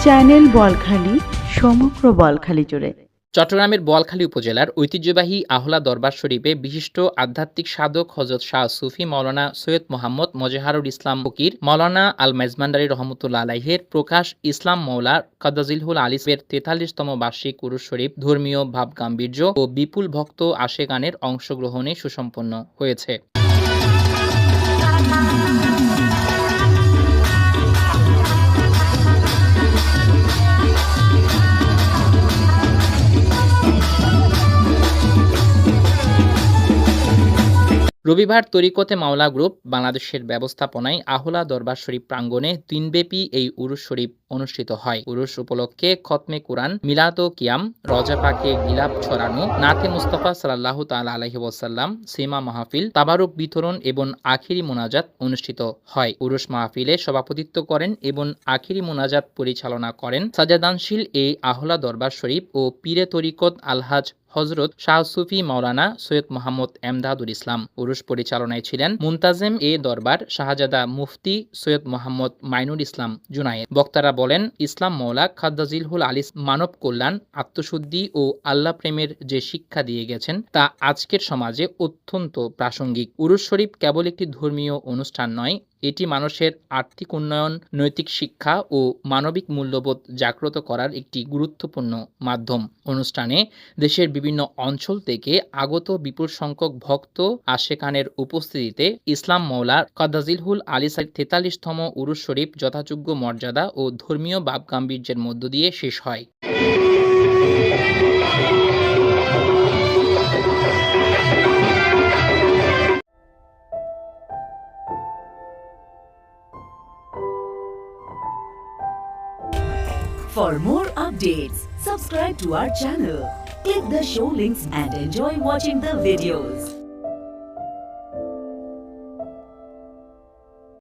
Channel Balkhali, সমগ্র বলখালী জুড়ে। চট্টগ্রামের বোয়ালখালী উপজেলার ঐতিহ্যবাহী আহলা দরবার শরীফে বিশিষ্ট আধ্যাত্মিক সাধক হযরত শাহ সুফি মাওলানা সৈয়দ মোহাম্মদ মোজাহারুল ইসলাম ফকির মাওলানা আল মেজবান্ডারী রহমতুল্লাহ আলাইহের প্রকাশ ইসলাম মৌলা কাদ্দাজিলহুল আলিসের ৪৩তম বার্ষিক উরুস শরীফ ধর্মীয় ভাবগাম্ভীর্য ও বিপুল ভক্ত আশেকানের অংশগ্রহণে সুসম্পন্ন হয়েছে। রবিবার তরিকতে মাওলা গ্রুপ বাংলাদেশের ব্যবস্থাপনায় আহলা দরবার শরীফ প্রাঙ্গণে দিনব্যাপী এই উরুস শরীফ অনুষ্ঠিত হয়। উরুস উপলক্ষে খতমে কুরআন, মিলাদ ও কিয়াম, রজা পাকে গিলাপ ছড়ানো, নাতে মুস্তাফা সাল্লাল্লাহু তাআলা আলাইহি ওয়াসাল্লাম, সীমা মাহফিল, তাবারুক বিতরণ এবং আখিরি মোনাজাত অনুষ্ঠিত হয়। উরুস মাহফিলে সভাপতিত্ব করেন এবং আখিরি মোনাজাত পরিচালনা করেন সাজাদানশীল এই আহলা দরবার শরীফ ও পীরে তরিকত আলহাজ হযরত শাহ সুফি মাওলানা সৈয়দ মোহাম্মদ এমদাদুল ইসলাম। উরুস পরিচালনায় ছিলেন মুনতাজেম এ দরবার শাহজাদা মুফতি সৈয়দ মোহাম্মদ মাইনুল ইসলাম জুনায়েদ। বক্তারা বলেন, ইসলাম মৌলা খাদ্দাজিলহুল আলিস মানব কল্যাণ, আত্মশুদ্ধি ও আল্লাহ প্রেমের যে শিক্ষা দিয়ে গেছেন তা আজকের সমাজে অত্যন্ত প্রাসঙ্গিক। উরুস শরীফ কেবল একটি ধর্মীয় অনুষ্ঠান নয়, এটি মানুষের আর্থিক উন্নয়ন, নৈতিক শিক্ষা ও মানবিক মূল্যবোধ জাগ্রত করার একটি গুরুত্বপূর্ণ মাধ্যম। অনুষ্ঠানে দেশের বিভিন্ন অঞ্চল থেকে আগত বিপুল সংখ্যক ভক্ত আশেকানের উপস্থিতিতে ইসলাম মৌলা কাদ্দাজিলহুল আলিসের ৪৩তম উরুস শরীফ যথাযোগ্য মর্যাদা ও ধর্মীয় ভাবগাম্ভীর্যের মধ্য দিয়ে শেষ হয়। For more updates, subscribe to our channel, click the show links and enjoy watching the videos.